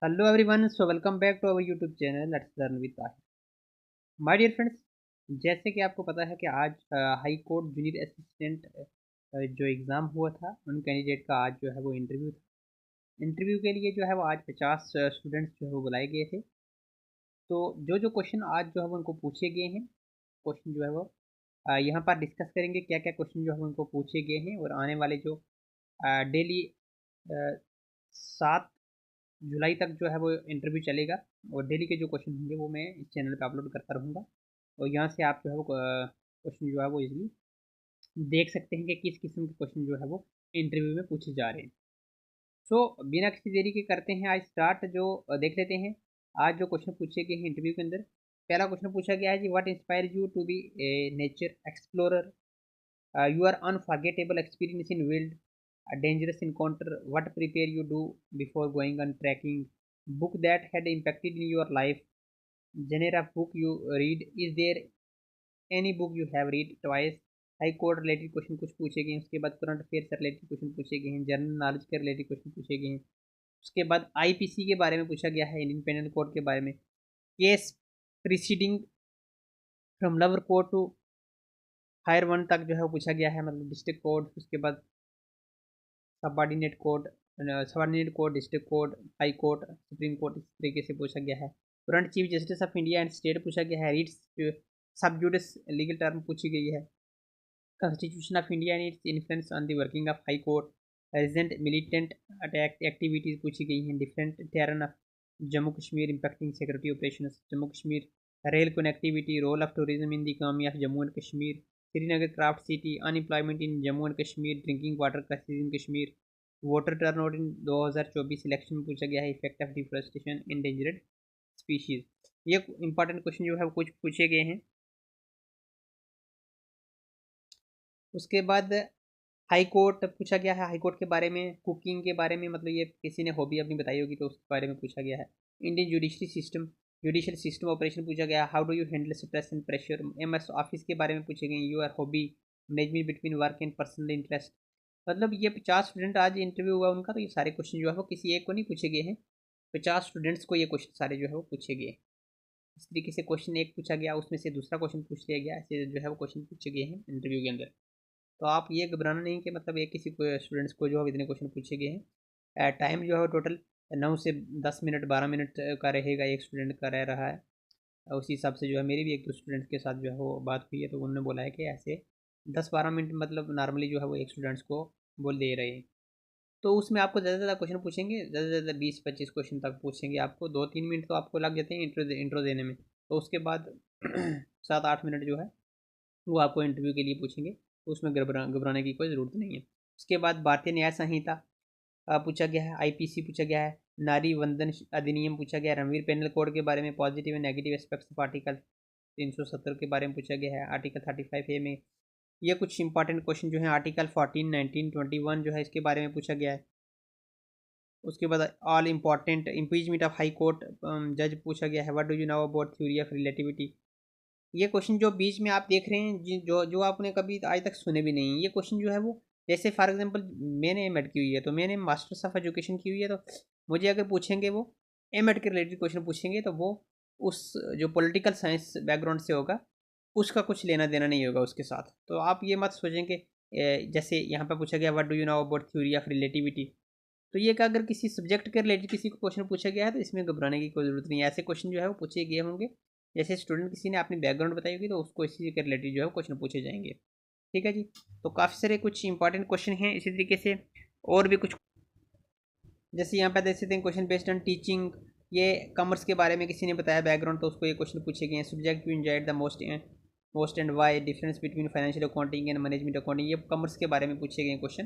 Hello everyone, so welcome back to our YouTube channel Let's Learn with Tahir. My dear friends, जैसे कि आपको पता है कि आज हाई कोर्ट जूनियर असिस्टेंट जो एग्ज़ाम हुआ था उन कैंडिडेट का आज जो है वो इंटरव्यू था। इंटरव्यू के लिए जो है वो आज 50 स्टूडेंट्स जो है वो बुलाए गए थे। तो जो जो क्वेश्चन आज जो है वो उनको पूछे गए हैं, क्वेश्चन जो है वो यहाँ पर डिस्कस करेंगे क्या क्या क्वेश्चन जो है उनको पूछे गए हैं और आने वाले जो डेली 7 जुलाई तक जो है वो इंटरव्यू चलेगा और डेली के जो क्वेश्चन होंगे वो मैं इस चैनल पे अपलोड करता रहूँगा और यहाँ से आप जो है वो क्वेश्चन जो है वो इजीली देख सकते हैं कि किस किस्म के क्वेश्चन जो है वो इंटरव्यू में पूछे जा रहे हैं। सो बिना किसी देरी के करते हैं आज स्टार्ट जो देख लेते हैं आज जो क्वेश्चन पूछे गए हैं इंटरव्यू के अंदर। पहला क्वेश्चन पूछा गया है जी, what inspire you to be a nature explorer, your unforgettable experience in wild, a dangerous encounter, what prepare you do before going on trekking, book that had impacted in your life, genre of book you read, is there any book you have read twice, high court related question कुछ पूछे गए हैं। उसके बाद current affair से related question पूछे गए हैं, जनरल नॉलेज के रिलेटेड क्वेश्चन पूछे गए हैं। उसके बाद आईपीसी के बारे में पूछा गया है, इंडियन पेनल कोड के बारे में, case proceeding from lower court to higher one तक जो है वो पूछा गया है, मतलब डिस्ट्रिक्ट कोड। उसके बाद subordinate code, subordinate code, district code, high court, supreme court, इस तरीके से पूछा गया है। Current chief justice of India and state पूछा गया है। रीट्स सब जुडिस लीगल टर्म पूछी गई है। Constitution of India and its influence on the working of high court, recent militant attack activities पूछी गई हैं। Different terrain of Jammu Kashmir impacting security operation, Jammu Kashmir, rail connectivity, role of tourism in the economy of Jammu and Kashmir, Srinagar craft city, unemployment in Jammu and Kashmir, drinking water crisis in Kashmir, voter turnout in 2024 election में पूछा गया है। Effect of deforestation endangered species, ये important question जो है वो कुछ पूछे गए हैं। उसके बाद हाई कोर्ट पूछा गया है, हाई कोर्ट के बारे में, कुकिंग के बारे में, मतलब ये किसी ने हॉबी अपनी बताई होगी तो उसके बारे में पूछा गया है। Indian judiciary system, judicial system operation पूछा गया। How do you handle stress and pressure, MS office के बारे में पूछे गए। Your hobby, management between work and personal interest. मतलब ये 50 स्टूडेंट आज इंटरव्यू हुआ उनका, तो ये सारे क्वेश्चन जो है वो किसी एक को नहीं पूछे गए हैं, 50 स्टूडेंट्स को ये क्वेश्चन सारे जो है वो पूछे गए। इस तरीके से क्वेश्चन एक पूछा गया, उसमें से दूसरा क्वेश्चन पूछ लिया गया, ऐसे जो है वो क्वेश्चन पूछे गए हैं इंटरव्यू के अंदर। तो आप ये घबराना नहीं कि मतलब एक किसी को स्टूडेंट्स को जो है इतने क्वेश्चन पूछे गए हैं। टाइम जो है टोटल 9 से 10 मिनट 12 मिनट का रहेगा, एक स्टूडेंट का रह रहा है। उसी हिसाब से जो है मेरी भी एक दो स्टूडेंट्स के साथ जो है वो बात हुई है, तो उन्होंने बोला है कि ऐसे 10-12 मिनट मतलब नॉर्मली जो है वो एक स्टूडेंट्स को बोल दे रहे हैं। तो उसमें आपको ज़्यादा से ज़्यादा क्वेश्चन पूछेंगे, ज़्यादा से ज़्यादा 20-25 क्वेश्चन तक पूछेंगे आपको। 2-3 मिनट तो आपको लग जाते हैं इंट्रो देने में, तो उसके बाद 7-8 मिनट जो है वो आपको इंटरव्यू के लिए पूछेंगे, तो उसमें घबराने की कोई ज़रूरत नहीं है। उसके बाद भारतीय न्याय संहिता पूछा गया है, आईपीसी पूछा गया है, नारी वंदन अधिनियम पूछा गया है, रणवीर पेनल कोड के बारे में, positive and negative aspects of article 370 के बारे में पूछा गया है। आर्टिकल 35A में ये कुछ इंपॉर्टेंट क्वेश्चन जो है, आर्टिकल 14, 19, 21 जो है इसके बारे में पूछा गया है। उसके बाद all important impeachment of high court जज पूछा गया है। What do you know about theory of relativity. ये क्वेश्चन जो बीच में आप देख रहे हैं जो जो आपने कभी आज तक सुने भी नहीं, ये क्वेश्चन जो है वो, जैसे फॉर एग्जांपल मैंने एमएड की हुई है, तो मैंने मास्टर्स ऑफ एजुकेशन की हुई है, तो मुझे अगर पूछेंगे वो एमएड के रिलेटेड क्वेश्चन पूछेंगे, तो वो उस जो पॉलिटिकल साइंस बैकग्राउंड से होगा उसका कुछ लेना देना नहीं होगा उसके साथ। तो आप ये मत सोचें कि जैसे यहाँ पर पूछा गया what do you know about theory of relativity, तो ये कि अगर किसी सब्जेक्ट के रिलेटेड किसी को क्वेश्चन पूछा गया है तो इसमें घबराने की कोई ज़रूरत नहीं है। ऐसे क्वेश्चन जो है वो पूछे गए होंगे, जैसे स्टूडेंट किसी ने अपनी बैकग्राउंड बताई होगी तो उसको इसी के रिलेटेड जो है क्वेश्चन पूछे जाएंगे। ठीक है जी, तो काफ़ी सारे कुछ इंपॉर्टेंट क्वेश्चन हैं इसी तरीके से, और भी कुछ जैसे यहाँ पे देख सकते हैं क्वेश्चन बेस्ड ऑन टीचिंग, ये कॉमर्स के बारे में किसी ने बताया बैकग्राउंड, तो उसको ये क्वेश्चन पूछे गए हैं। Subject you enjoyed the most and why, difference between financial accounting and management accounting, ये कॉमर्स के बारे में पूछे गए क्वेश्चन।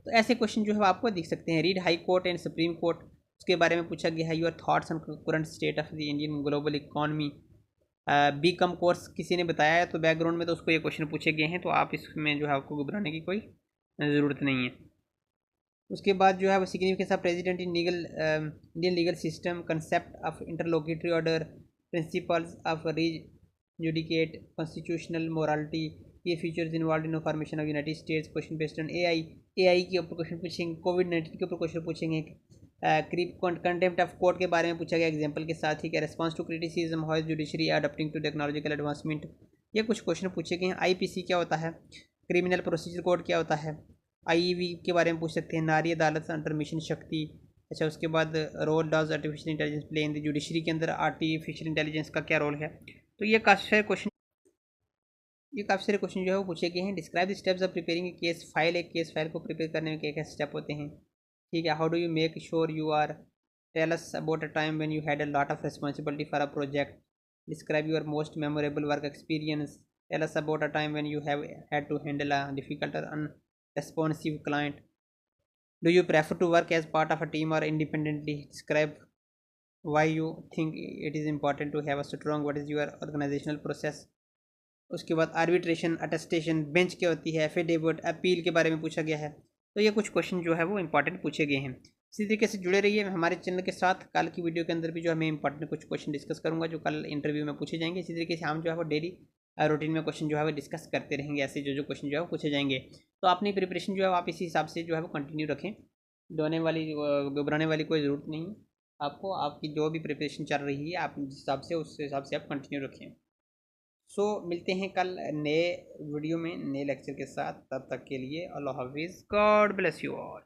तो ऐसे क्वेश्चन जो है आपको दिख सकते हैं। Read high court and supreme court, उसके बारे में पूछा गया है। Your thoughts on current state of the Indian global economy, B com course किसी ने बताया है तो बैकग्राउंड में, तो उसको ये क्वेश्चन पूछे गए हैं, तो आप इसमें जो है आपको घबराने की कोई ज़रूरत नहीं है। उसके बाद जो है वो significance of precedent in legal Indian legal system, concept of interlocutory order, principles of res judicata, constitutional morality, ये features involve in formation of United States, question based on AI, AI के ऊपर क्वेश्चन पूछेंगे, कोविड-19 के ऊपर question पूछेंगे, contempt of court के बारे में पूछा गया एग्जाम्पल के साथ ही। क्या response to criticism, how is judiciary adopting to technological advancement, ये कुछ क्वेश्चन पूछे गए हैं। आईपीसी क्या होता है, क्रिमिनल प्रोसीजर कोड क्या होता है, आईईवी के बारे में पूछ सकते हैं, नारी अदालत अंडर मिशन शक्ति। अच्छा, उसके बाद role does artificial intelligence play in the judiciary के अंदर आर्टिफिशियल इंटेलिजेंस का क्या रोल है। तो ये काफ़ी सारे क्वेश्चन जो है वो पूछे गए हैं। Describe the steps of preparing a case file, एक केस फाइल को प्रिपेयर करने में क्या क्या स्टेप होते हैं। ठीक है, how do you make sure you are, tell us about a time when you had a lot of responsibility for a project, describe your most memorable work experience, tell us about a time when you have had to handle a difficult और unresponsive client, do you prefer to work as part of a team or independently, describe why you think it is important to have a strong, what is your organizational process। उसके बाद arbitration, attestation, bench क्या होती है, affidavit, appeal के बारे में पूछा गया है। तो ये कुछ क्वेश्चन जो है वो इंपॉर्टेंट पूछे गए हैं। इसी तरीके से जुड़े रहिए हमारे चैनल के साथ। कल की वीडियो के अंदर भी जो है मैं इंपॉर्टेंट कुछ क्वेश्चन डिस्कस करूंगा जो कल इंटरव्यू में पूछे जाएंगे। इसी तरीके से हम जो है वो डेली रूटीन में क्वेश्चन जो है वो डिस्कस करते रहेंगे, ऐसे जो क्वेश्चन जो है वो पूछे जाएंगे। तो अपनी प्रिपरेशन जो है आप इसी हिसाब से जो है वो कंटिन्यू रखें, घबराने वाली कोई ज़रूरत नहीं है आपको। आपकी जो भी प्रिपरेशन चल रही है आप जिस हिसाब से उस हिसाब से आप कंटिन्यू रखें। सो मिलते हैं कल नए वीडियो में नए लेक्चर के साथ, तब तक के लिए अल्लाह हाफिज़, गॉड ब्लेस यू ऑल।